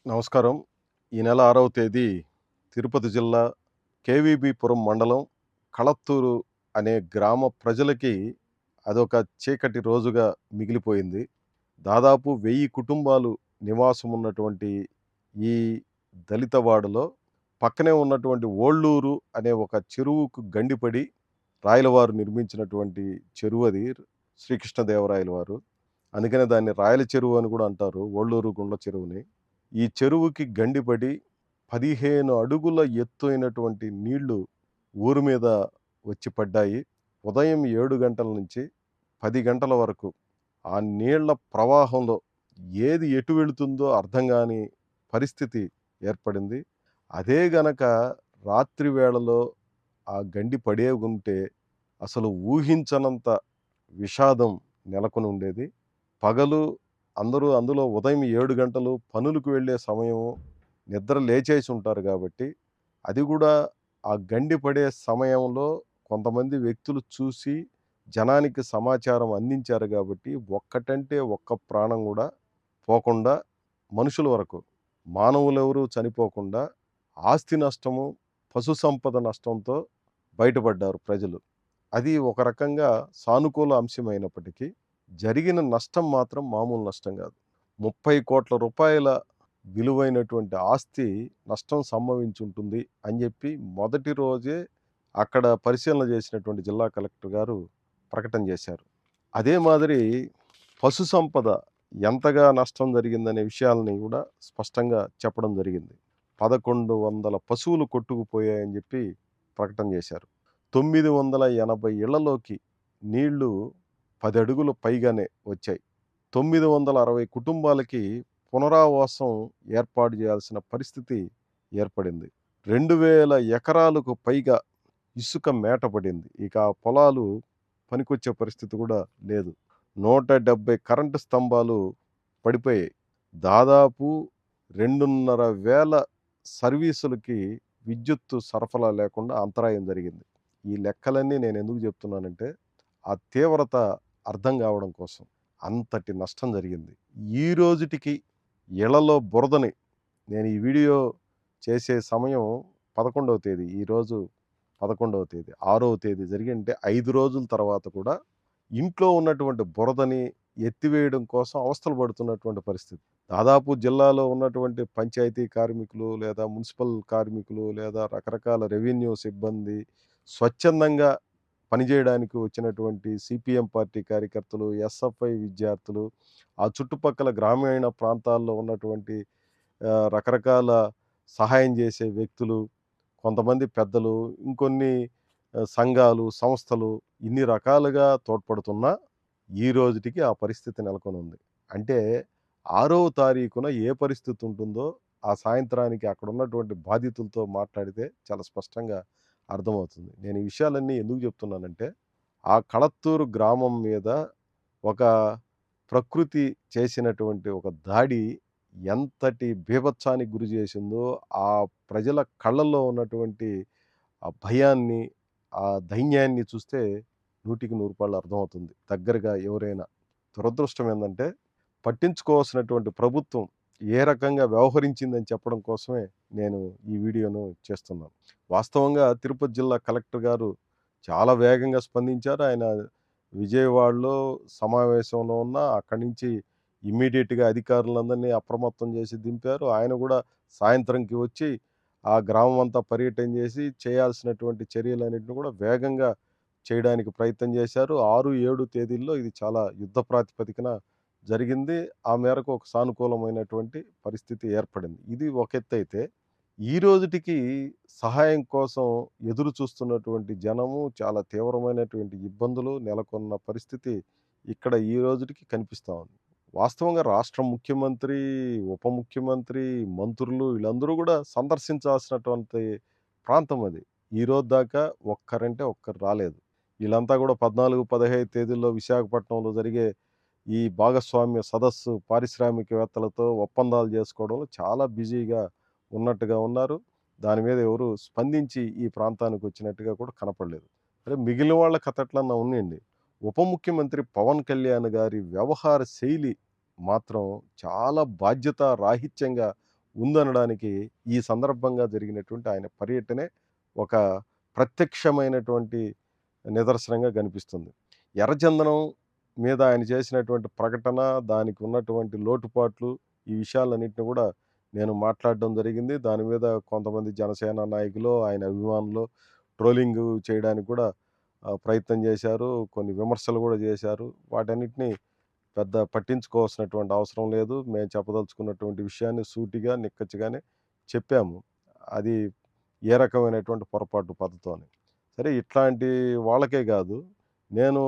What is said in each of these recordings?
నమస్కారం. ఈ నెల 6వ తేదీ తిరుపతి జిల్లా కేవీబీపురం మండలం కళత్తూరు అనే గ్రామ ప్రజలకి అదొక చీకటి రోజుగా మిగిలిపోయింది. దాదాపు 1000 కుటుంబాలు నివాసం ఉన్నటువంటి ఈ దళితవాడలో పక్కనే ఉన్నటువంటి ఓళ్ళూరు అనే ఒక చెరువుకు గండిపడి రాయలవారు నిర్మించినటువంటి చెరువది. శ్రీకృష్ణదేవరాయల వారు. అందుకనే దాన్ని రాయల చెరువు అని కూడా అంటారు. ఓళ్ళూరు గుండ్ల చెరువుని. ఈ చెరువుకి గండిపడి 15 అడుగుల ఎత్తైనటువంటి నీళ్లు ఊరు మీద వచ్చి పడ్డాయి. ఉదయం 7 గంటల నుంచి 10 గంటల వరకు ఆ నీళ్ల ప్రవాహంలో ఏది ఎటు వెళుతుందో అర్థం గాని పరిస్థితి ఏర్పడింది. అదే గనక రాత్రి వేళలో ఆ గండి పడే ఉంటే అసలు ఊహించనంత విషాదం నెలకొని ఉండేది. పగలు అందరూ అందులో ఉదయం 7 గంటలు పనులకు వెళ్ళే సమయం, నిద్ర లేచేసి ఉంటారు గాబట్టి, అది గూడా ఆ గండి పడే సమయంలో కొంతమంది వ్యక్తులు చూసి జనానికి సమాచారం అందించారు గాబట్టి, ఒక్కటంటే ఒక్క ప్రాణం గూడా పోకుండా మనుషుల వరకు, మానవులెవరూ చనిపోకుండా ఆస్తి నష్టము, పశు సంపద నష్టంతో బయటపడ్డారు ప్రజలు. అది ఒక రకంగా సానుకూల అంశమైనప్పటికీ, జరిగిన నష్టం మాత్రం మామూలు నష్టం గాదు. 30,00,00,000 విలువైనటువంటి ఆస్తి నష్టం సంభవించుంటుంది అని జెప్పి మొదటి రోజే అక్కడ పరిశీలన జేసినటువంటి జిల్లా కలెక్టర్ గారు ప్రకటన జేశారు. అదే మాదిరి పశు సంపద ఎంతగా నష్టం జరిగిందనే విషయాల్ని గూడా స్పష్టంగా చెప్పడం జరిగింది. 1100 పశువులు కొట్టుకుపోయాయని జెప్పి ప్రకటన జేశారు. 980 ఇళ్లలోకి నీళ్లు 10 అడుగులు పైగానే వచ్చాయి. 960 కుటుంబాలకి పునరావాసం ఏర్పాటు చేయాల్సిన పరిస్థితి ఏర్పడింది. 2000 ఎకరాలకు పైగా ఇసుక మేట పడింది. ఇక ఆ పొలాలు పనికొచ్చే పరిస్థితి కూడా లేదు. 170 కరెంటు స్తంభాలు పడిపోయాయి. దాదాపు 2,500 సర్వీసులకి విద్యుత్తు సరఫరా లేకుండా అంతరాయం జరిగింది. ఈ లెక్కలన్నీ నేనెందుకు చెప్తున్నానంటే, ఆ తీవ్రత అర్థం కావడం కోసం. అంతటి నష్టం జరిగింది. ఈ రోజుటికి ఇళ్లలో బురదని నేను ఈ వీడియో చేసే సమయం 11వ తేదీ. ఈరోజు 11వ తేదీ. 6వ తేదీ జరిగింటే 5 రోజుల తర్వాత కూడా ఇంట్లో ఉన్నటువంటి బురదని ఎత్తివేయడం కోసం అవస్థలు పడుతున్నటువంటి పరిస్థితి. దాదాపు జిల్లాలో ఉన్నటువంటి పంచాయతీ కార్మికులు, లేదా మున్సిపల్ కార్మికులు, లేదా రకరకాల రెవెన్యూ సిబ్బంది, స్వచ్ఛందంగా పనిజేయడానికి వచ్చినటువంటి సిపిఎం పార్టీ కార్యకర్తలు, ఎస్ఎఫ్ఐ విద్యార్థులు, ఆ చుట్టుపక్కల గ్రామీణ ప్రాంతాల్లో ఉన్నటువంటి రకరకాల సహాయం చేసే వ్యక్తులు, కొంతమంది పెద్దలు, ఇంకొన్ని సంఘాలు, సంస్థలు ఇన్ని రకాలుగా తోడ్పడుతున్నా ఈ రోజుటికి ఆ పరిస్థితి నెలకొనుంది. అంటే 6వ తారీఖున ఏ పరిస్థితి ఉంటుందో ఆ సాయంత్రానికి అక్కడున్నటువంటి బాధితులతో మాట్లాడితే చాలా స్పష్టంగా అర్థమవుతుంది. నేను ఈ విషయాలన్నీ ఎందుకు చెప్తున్నానంటే, ఆ కళత్తూరు గ్రామం మీద ఒక ప్రకృతి చేసినటువంటి ఒక దాడి ఎంతటి బీభత్సానికి గురి చేసిందో, ఆ ప్రజల కళ్ళల్లో ఉన్నటువంటి ఆ భయాన్ని, ఆ దైన్యాన్ని చూస్తే 100కి 100 పాళ్ళు అర్థమవుతుంది. దగ్గరగా ఎవరైనా. దురదృష్టం ఏందంటే, పట్టించుకోవాల్సినటువంటి ప్రభుత్వం ఏ రకంగా వ్యవహరించిందని చెప్పడం కోసమే నేను ఈ వీడియోను చేస్తున్నాను. వాస్తవంగా తిరుపతి జిల్లా కలెక్టర్ గారు చాలా వేగంగా స్పందించారు. ఆయన విజయవాడలో సమావేశంలో ఉన్న అక్కడి నుంచి ఇమ్మీడియేట్‌గా అధికారులందరినీ అప్రమత్తం చేసి దింపారు. ఆయన గూడా సాయంత్రంకి వచ్చి ఆ గ్రామం అంతా పర్యటన చేసి చేయాల్సినటువంటి చర్యలన్నిటిని కూడా వేగంగా చేయడానికి ప్రయత్నం చేశారు. 6, 7 తేదీల్లో ఇది చాలా యుద్ధ ప్రాతిపదికన జరిగింది. ఆ మేరకు ఒక సానుకూలమైనటువంటి పరిస్థితి ఏర్పడింది. ఇది ఒక ఎత్తైతే, ఈ రోజుటికి సహాయం కోసం ఎదురు చూస్తున్నటువంటి జనము చాలా తీవ్రమైనటువంటి ఇబ్బందులు నెలకొన్న పరిస్థితి ఇక్కడ ఈ రోజుటికి కనిపిస్తా ఉంది. వాస్తవంగా రాష్ట్ర ముఖ్యమంత్రి, ఉప ముఖ్యమంత్రి, మంత్రులు వీళ్ళందరూ గూడా సందర్శించాల్సినటువంటి ప్రాంతం అది. ఈరోజు దాకా ఒక్కరంటే ఒక్కరు రాలేదు. వీళ్ళంతా గూడా 14, 15 తేదీల్లో విశాఖపట్నంలో జరిగే ఈ భాగస్వామ్య సదస్సు పారిశ్రామికవేత్తలతో ఒప్పందాలు జేసుకోవడంలో చాలా బిజీగా ఉన్నట్టుగా ఉన్నారు. దాని మీద ఎవరు స్పందించి ఈ ప్రాంతానికొచ్చినట్టుగా కూడా కనపడలేదు. సరే, మిగిలిన వాళ్ళ కథ ఎట్లన్నా ఉన్నీయండి. ఉప ముఖ్యమంత్రి పవన్ కళ్యాణ్ గారి వ్యవహార శైలి మాత్రం చాలా బాధ్యతారాహిత్యంగా ఉందనడానికి ఈ సందర్భంగా జరిగినటువంటి ఆయన పర్యటనే ఒక ప్రత్యక్షమైనటువంటి నిదర్శనంగా కనిపిస్తుంది. ఎర్రచందనం మీద ఆయన చేసినటువంటి ప్రకటన, దానికి ఉన్నటువంటి లోటుపాట్లు, ఈ విషయాలన్నిటిని కూడా నేను మాట్లాడడం జరిగింది. దాని మీద కొంతమంది జనసేన నాయకులు, ఆయన అభిమానులు ట్రోలింగ్ చేయడానికి కూడా ప్రయత్నం చేశారు. కొన్ని విమర్శలు కూడా చేశారు. వాటన్నిటిని పెద్ద పట్టించుకోవాల్సినటువంటి అవసరం లేదు. మేము చెప్పదలుచుకున్నటువంటి విషయాన్ని సూటిగా, నిక్కచ్చిగానే చెప్పాము. అది ఏ రకమైనటువంటి పొరపాటు పద్ధతో అని. సరే ఇట్లాంటి వాళ్ళకే గాదు, నేను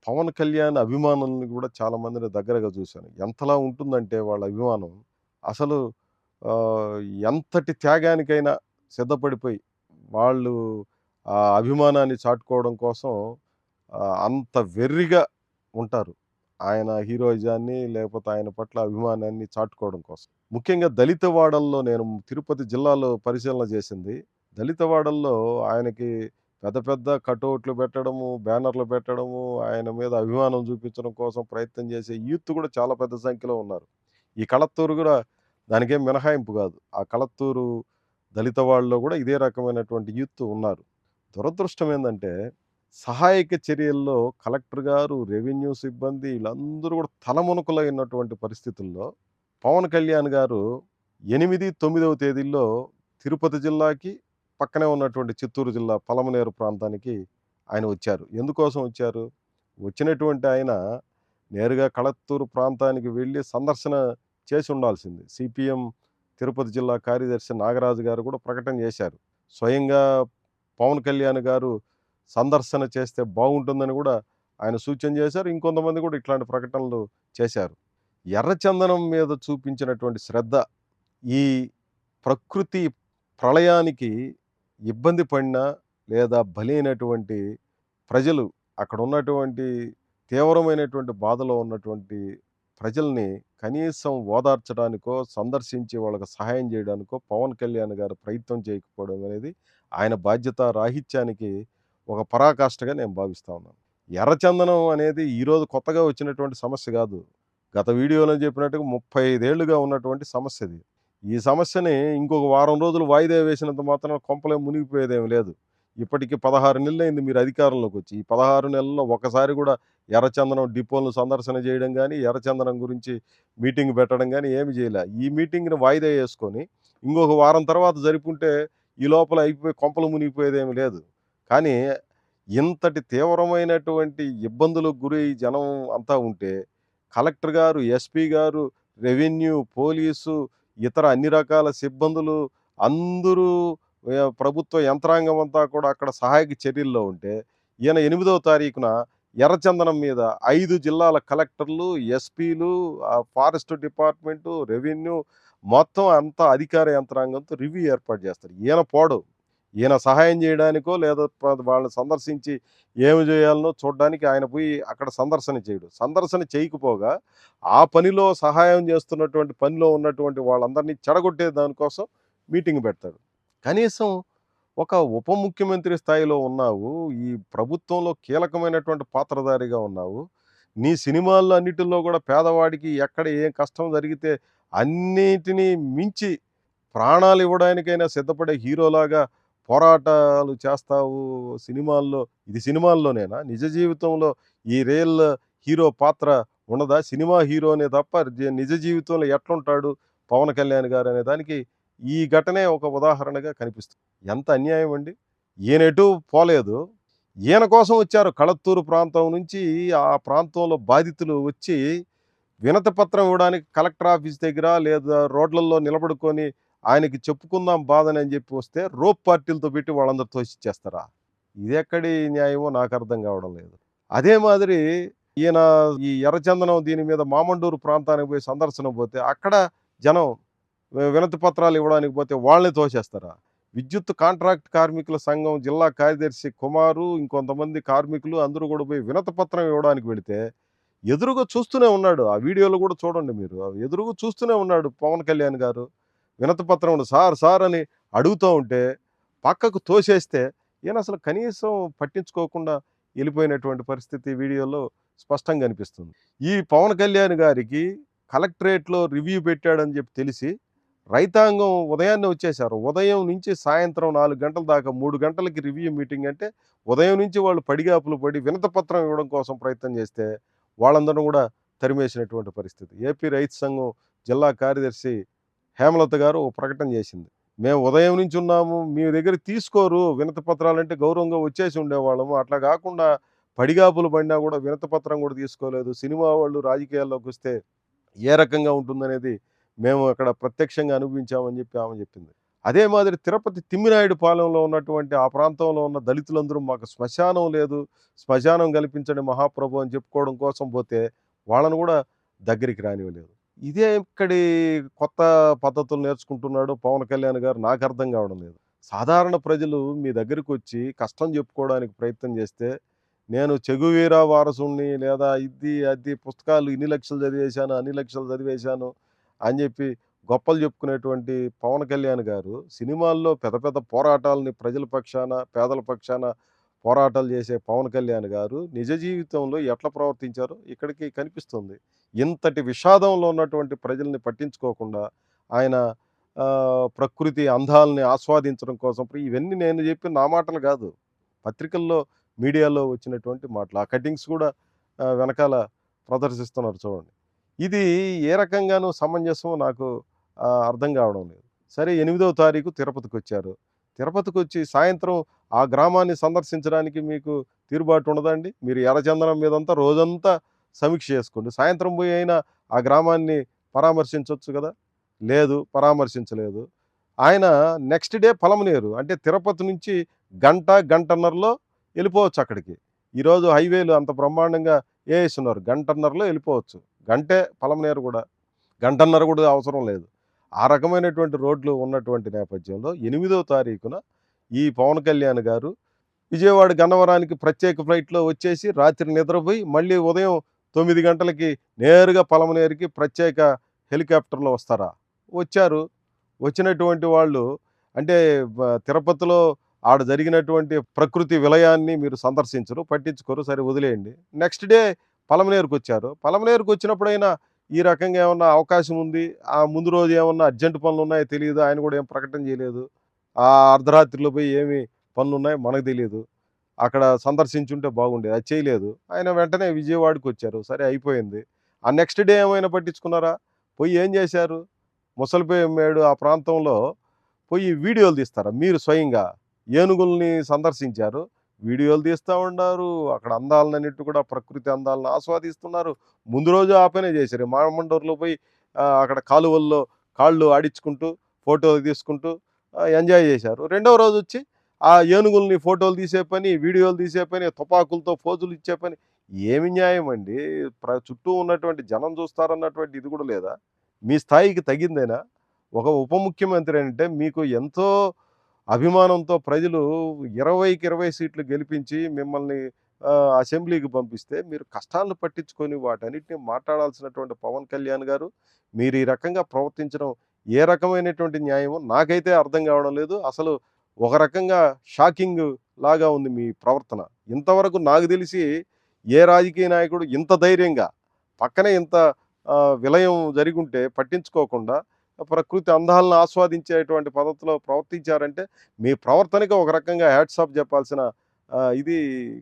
పవన్ కళ్యాణ్ అభిమానుల్ని గూడా చాలామందిని దగ్గరగా చూశాను. ఎంతలా ఉంటుందంటే వాళ్ళ అభిమానం, అసలు ఆహ్, ఎంతటి త్యాగానికైనా సిద్ధపడిపోయి, వాళ్ళు ఆ అభిమానాన్ని చాటుకోవడం కోసం అంత వెర్రిగా ఉంటారు. ఆయన హీరోయిజాన్ని లేకపోతే ఆయన పట్ల అభిమానాన్ని చాటుకోవడం కోసం. ముఖ్యంగా దళిత వాడల్లో నేను తిరుపతి జిల్లాలో పరిశీలన చేసింది. దళిత వాడల్లో ఆయనకి పెద్ద పెద్ద కటౌట్లు పెట్టడము, బ్యానర్లు పెట్టడము, ఆయన మీద అభిమానం చూపించడం కోసం ప్రయత్నం చేసే యూత్ కూడా చాలా పెద్ద సంఖ్యలో ఉన్నారు. ఈ కళత్తూరు కూడా దానికేం మినహాయింపు కాదు. ఆ కళత్తూరు దళిత వాళ్ళలో కూడా ఇదే రకమైనటువంటి యూత్ ఉన్నారు. దురదృష్టం ఏందంటే సహాయక చర్యల్లో కలెక్టర్ గారు, రెవెన్యూ సిబ్బంది వీళ్ళందరూ కూడా తలమునకలైనటువంటి పరిస్థితుల్లో పవన్ కళ్యాణ్ గారు 8, 9వ తేదీల్లో తిరుపతి జిల్లాకి, పక్కనే ఉన్నటువంటి చిత్తూరు జిల్లా పలమనేరు ప్రాంతానికి ఆయన వచ్చారు. ఎందుకోసం వచ్చారు? వచ్చినటువంటి ఆయన నేరుగా కలత్తూరు ప్రాంతానికి వెళ్ళి సందర్శన చేసి ఉండాల్సింది. సిపిఎం తిరుపతి జిల్లా కార్యదర్శి నాగరాజు గారు కూడా ప్రకటన చేశారు. స్వయంగా పవన్ కళ్యాణ్ గారు సందర్శన చేస్తే బాగుంటుందని కూడా ఆయన సూచన చేశారు. ఇంకొంతమంది కూడా ఇట్లాంటి ప్రకటనలు చేశారు. ఎర్రచందనం మీద చూపించినటువంటి శ్రద్ధ, ఈ ప్రకృతి ప్రళయానికి ఇబ్బంది పడిన లేదా బలైనటువంటి ప్రజలు, అక్కడ ఉన్నటువంటి తీవ్రమైనటువంటి బాధలో ఉన్నటువంటి ప్రజల్ని కనీసం ఓదార్చడానికో, సందర్శించి వాళ్ళకి సహాయం చేయడానికో పవన్ కళ్యాణ్ గారు ప్రయత్నం చేయకపోవడం అనేది ఆయన బాధ్యతా రాహిత్యానికి ఒక పరాకాష్ఠగా నేను భావిస్తా ఉన్నాను. ఎర్రచందనం అనేది ఈరోజు కొత్తగా వచ్చినటువంటి సమస్య గాదు. గత వీడియోలో చెప్పినట్టుగా 35 ఏళ్లుగా ఉన్నటువంటి సమస్యది. ఈ సమస్యని ఇంకొక వారం రోజులు వాయిదా వేసినంత మాత్రాన కొంపలేం మునిగిపోయేదేమి లేదు. ఇప్పటికి 16 నెలలైంది మీరు అధికారంలోకొచ్చి. ఈ 16 నెలల్లో ఒక్కసారి గూడా ఎర్రచందనం డిపోలను సందర్శన చేయడం గానీ, ఎర్రచందనం గురించి మీటింగ్ పెట్టడం గానీ ఏమి జేయలే. ఈ మీటింగ్‌ని వాయిదా యేసుకొని ఇంకొక వారం తర్వాత జరుపుంటే ఈ లోపల అయిపోయి కొంపలు మునిగిపోయేదేమి లేదు. కానీ ఇంతటి తీవ్రమైనటువంటి ఇబ్బందులకు గురై జనం అంతా ఉంటే కలెక్టర్ గారు, ఎస్పీ గారు, రెవెన్యూ, పోలీసు, ఇతర అన్ని రకాల సిబ్బందులు అందరూ ప్రభుత్వ యంత్రాంగం అంతా కూడా అక్కడ సహాయక చర్యల్లో ఉంటే, ఈయన 8వ తారీఖున ఎర్రచందనం మీద 5 జిల్లాల కలెక్టర్లు, ఎస్పీలు, ఫారెస్ట్ డిపార్ట్‌మెంటు, రెవెన్యూ మొత్తం అంతా అధికార యంత్రాంగంతో రివ్యూ ఏర్పాటు చేస్తారు. ఈయన పోడు. ఈయన సహాయం చేయడానికో లేదా వాళ్ళని సందర్శించి ఏమి చేయాలనో చూడ్డానికి ఆయన పోయి అక్కడ సందర్శన చేయడు. సందర్శన చేయకపోగా ఆ పనిలో సహాయం చేస్తున్నటువంటి పనిలో ఉన్నటువంటి వాళ్ళందరినీ చెడగొట్టే దానికోసం మీటింగ్ పెడతాడు. కనీసం ఒక ఉప ముఖ్యమంత్రి స్థాయిలో ఉన్నావు. ఈ ప్రభుత్వంలో కీలకమైనటువంటి పాత్రధారిగా ఉన్నావు. నీ సినిమాల్లో అన్నిటిల్లో కూడా పేదవాడికి ఎక్కడ ఏం కష్టం జరిగితే అన్నిటిని మించి ప్రాణాలు ఇవ్వడానికైనా సిద్ధపడే హీరోలాగా పోరాటాలు చేస్తావు సినిమాల్లో. ఇది సినిమాల్లోనేనా? నిజ జీవితంలో ఈ రియల్ హీరో పాత్ర ఉండదా? సినిమా హీరోనే తప్ప నిజ జీవితంలో ఎట్లుంటాడు పవన్ కళ్యాణ్ గారు అనే దానికి ఈ ఘటనే ఒక ఉదాహరణగా కనిపిస్తుంది. ఎంత అన్యాయం అండి! ఈయనెటూ పోలేదు. ఈయన కోసం వచ్చారు. కళత్తూరు ప్రాంతం నుంచి ఆ ప్రాంతంలో బాధితులు వచ్చి వినతి పత్రం ఇవ్వడానికి కలెక్టర్ ఆఫీస్ దగ్గర లేదా రోడ్లలో నిలబడుకొని ఆయనకి చెప్పుకుందాం బాధని అని చెప్పి వస్తే రోప్ పార్టీలతో పెట్టి వాళ్ళందరూ తోసిచ్చేస్తారా? ఇదెక్కడి న్యాయమో నాకు అర్థం కావడం లేదు. అదే మాదిరి ఈయన ఈ ఎర్రచందనం దీని మీద మామండూరు ప్రాంతానికి పోయి సందర్శనకు పోతే అక్కడ జనం వినతి పత్రాలు ఇవ్వడానికి పోతే వాళ్ళని తోసేస్తారా? విద్యుత్ కాంట్రాక్ట్ కార్మికుల సంఘం జిల్లా కార్యదర్శి కుమారు, ఇంకొంతమంది కార్మికులు అందరూ కూడా పోయి వినతి పత్రం ఇవ్వడానికి వెళితే ఎదురుగా చూస్తూనే ఉన్నాడు. ఆ వీడియోలో కూడా చూడండి మీరు. ఎదురుగా చూస్తూనే ఉన్నాడు పవన్ కళ్యాణ్ గారు. వినతి పత్రం ఉంది. సార్ సార్ అని అడుగుతూ ఉంటే పక్కకు తోసేస్తే ఈయనసలు కనీసం పట్టించుకోకుండా వెళ్ళిపోయినటువంటి పరిస్థితి వీడియోలో స్పష్టంగా కనిపిస్తుంది. ఈ పవన్ కళ్యాణ్ గారికి కలెక్టరేట్‌లో రివ్యూ పెట్టాడని చెప్పి తెలిసి రైతాంగం ఉదయాన్నే వచ్చేశారు. ఉదయం నుంచి సాయంత్రం 4 గంటల దాకా 3 గంటలకి రివ్యూ మీటింగ్ అంటే, ఉదయం నుంచి వాళ్ళు పడిగాపులు పడి వినతి పత్రం ఇవ్వడం కోసం ప్రయత్నం చేస్తే, వాళ్ళందరిని కూడా తరిమేసినటువంటి పరిస్థితి. ఏపీ రైతు సంఘం జిల్లా కార్యదర్శి హేమలత గారు ఓ ప్రకటన చేసింది. "మేము ఉదయం నుంచి ఉన్నాము. మీ దగ్గర తీసుకోరు. వినతి పత్రాలంటే గౌరవంగా వచ్చేసి ఉండేవాళ్ళము. అట్లా కాకుండా పడిగాపులు పడినా కూడా వినతి పత్రం కూడా తీసుకోలేదు. సినిమా వాళ్ళు రాజకీయాల్లోకొస్తే ఏ రకంగా ఉంటుందనేది మేము అక్కడ ప్రత్యక్షంగా అనుభవించామని" చెప్పి ఆమె చెప్పింది. అదే మాదిరి తిరుపతి తిమ్మినాయుడు పాలెంలో ఉన్నటువంటి ఆ ప్రాంతంలో ఉన్న దళితులందరూ మాకు శ్మశానం లేదు, శ్మశానం కల్పించండి మహాప్రభు అని చెప్పుకోవడం కోసం పోతే, వాళ్ళను కూడా దగ్గరికి రానివ్వలేదు. ఇదే ఇక్కడి కొత్త పద్ధతులు నేర్చుకుంటున్నాడో పవన్ కళ్యాణ్ గారు నాకు అర్థం కావడం లేదు. సాధారణ ప్రజలు మీ దగ్గరికొచ్చి కష్టం చెప్పుకోవడానికి ప్రయత్నం చేస్తే, నేను చెగువీరా వారసుడిని లేదా ఇది, అది పుస్తకాలు ఇన్ని లక్షలు చదివేశాను, అన్ని లక్షలు చదివేశాను అని చెప్పి గొప్పలు చెప్పుకునేటువంటి పవన్ కళ్యాణ్ గారు సినిమాల్లో పెద్ద పెద్ద పోరాటాలని ప్రజల పక్షాన, పేదల పక్షాన పోరాటాలు చేసే పవన్ కళ్యాణ్ గారు నిజ జీవితంలో ఎట్లా ప్రవర్తించారో ఇక్కడికి కనిపిస్తుంది. ఇంతటి విషాదంలో ఉన్నటువంటి ప్రజల్ని పట్టించుకోకుండా ఆయన ప్రకృతి అందాల్ని ఆస్వాదించడం కోసం ఇవన్నీ నేను చెప్పిన నా మాటలు కాదు. పత్రికల్లో, మీడియాలో వచ్చినటువంటి మాటలు. ఆ కటింగ్స్ కూడా వెనకాల ప్రదర్శిస్తున్నారు చూడండి. ఇది ఏ రకంగానూ సమంజసమో నాకు అర్థం కావడం లేదు. సరే 8వ తారీఖు తిరుపతికొచ్చారు. తిరుపతికొచ్చి సాయంత్రం ఆ గ్రామాన్ని సందర్శించడానికి మీకు తీరుబాటు ఉండదండి? మీరు ఎర్రచందనం మీదంతా రోజంతా సమీక్ష చేసుకోండి. సాయంత్రం పోయి అయినా ఆ గ్రామాన్ని పరామర్శించొచ్చు గదా! లేదు, పరామర్శించలేదు. ఆయన నెక్స్ట్ డే పలమనేరు. అంటే తిరుపతి నుంచి గంట, గంటన్నరలో ఎళ్ళిపోవచ్చు అక్కడికి. ఈరోజు హైవేలు అంత బ్రహ్మాండంగా ఏసున్నారు. గంటన్నరలో ఎళ్ళిపోవచ్చు. గంటే పలమనేరు గూడా. గంటన్నర గూడా అవసరం లేదు. ఆ రకమైనటువంటి రోడ్లు ఉన్నటువంటి నేపథ్యంలో 8వ తారీఖున ఈ పవన్ కళ్యాణ్ గారు విజయవాడ గన్నవరానికి ప్రత్యేక ఫ్లైట్‌లో వచ్చేసి రాత్రి నిద్రపోయి మళ్ళీ ఉదయం 9 గంటలకి నేరుగా పలమనేరుకి ప్రత్యేక హెలికాప్టర్‌లో వస్తారా? వచ్చారు. వచ్చినటువంటి వాళ్ళు అంటే తిరుపతిలో ఆడ జరిగినటువంటి ప్రకృతి విలయాన్ని మీరు సందర్శించరు, పట్టించుకోరు. సరే వదిలేయండి. Next day పలమనేరుకొచ్చారు. పలమనేరుకొచ్చినప్పుడైనా ఈ రకంగా ఏమన్నా అవకాశం ఉంది. ఆ ముందు రోజు ఏమన్నా అర్జెంట్ పనులున్నాయో తెలీదు. ఆయన కూడా ఏం ప్రకటన చేయలేదు. అర్ధరాత్రిలో పోయి ఏమి పనులున్నాయో మనకు తెలీదు. అక్కడ సందర్శించుంటే బాగుండేది. అది చేయలేదు. ఆయన వెంటనే విజయవాడకొచ్చారు. సరే అయిపోయింది. ఆ నెక్స్ట్ డే ఏమైనా పట్టించుకున్నారా? పోయి ఏం చేశారు? ముసలిమేడు ఆ ప్రాంతంలో పోయి వీడియోలు తీస్తారా మీరు స్వయంగా? ఏనుగుల్ని సందర్శించారు. వీడియోలు తీస్తా ఉండారు. అక్కడ అందాలన్నిటి కూడా ప్రకృతి అందాలను ఆస్వాదిస్తున్నారు. ముందు రోజు ఆ పనే చేశారు. మామండూరులో పోయి అక్కడ కాలువల్లో కాళ్ళు ఆడించుకుంటూ, ఫోటోలు తీసుకుంటూ ఎంజాయ్ చేశారు. రెండవ రోజొచ్చి ఆ ఏనుగుల్ని ఫోటోలు తీసే పని, వీడియోలు తీసే పని, తుపాకులతో ఫోజులు ఇచ్చే పని. ఏమి న్యాయమండి? చుట్టూ ఉన్నటువంటి జనం చూస్తారన్నటువంటి ఇది కూడా లేదా? మీ స్థాయికి తగిందేనా? ఒక ఉప ముఖ్యమంత్రి అంటే మీకు ఎంతో అభిమానంతో ప్రజలు 20కి 20 సీట్లు గెలిపించి మిమ్మల్ని అసెంబ్లీకి పంపిస్తే మీరు కష్టాలను పట్టించుకొని వాటన్నిటిని మాట్లాడాల్సినటువంటి పవన్ కళ్యాణ్ గారు మీరు ఈ రకంగా ప్రవర్తించడం ఏ రకమైనటువంటి న్యాయమో నాకైతే అర్థం కావడం లేదు. అసలు ఒక రకంగా షాకింగ్ లాగా ఉంది మీ ప్రవర్తన. ఇంతవరకు నాకు తెలిసి ఏ రాజకీయ నాయకుడు ఇంత ధైర్యంగా పక్కనే ఇంత విలయం జరిగుంటే పట్టించుకోకుండా ప్రకృతి అందాలను ఆస్వాదించేటువంటి పద్ధతిలో ప్రవర్తించారంటే మీ ప్రవర్తనకి ఒక రకంగా హ్యాట్స్ ఆఫ్ చెప్పాల్సిన ఇది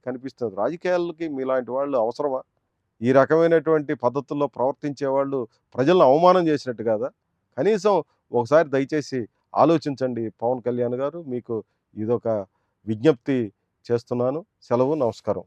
కనిపిస్తుంది. రాజకీయాలకి మీలాంటి వాళ్ళు అవసరమా? ఈ రకమైనటువంటి పద్ధతుల్లో ప్రవర్తించే వాళ్ళు ప్రజలను అవమానం చేసినట్టు కాదా? కనీసం ఒకసారి దయచేసి ఆలోచించండి పవన్ కళ్యాణ్ గారు. మీకు ఇదొక విజ్ఞప్తి చేస్తున్నాను. సెలవు. నమస్కారం.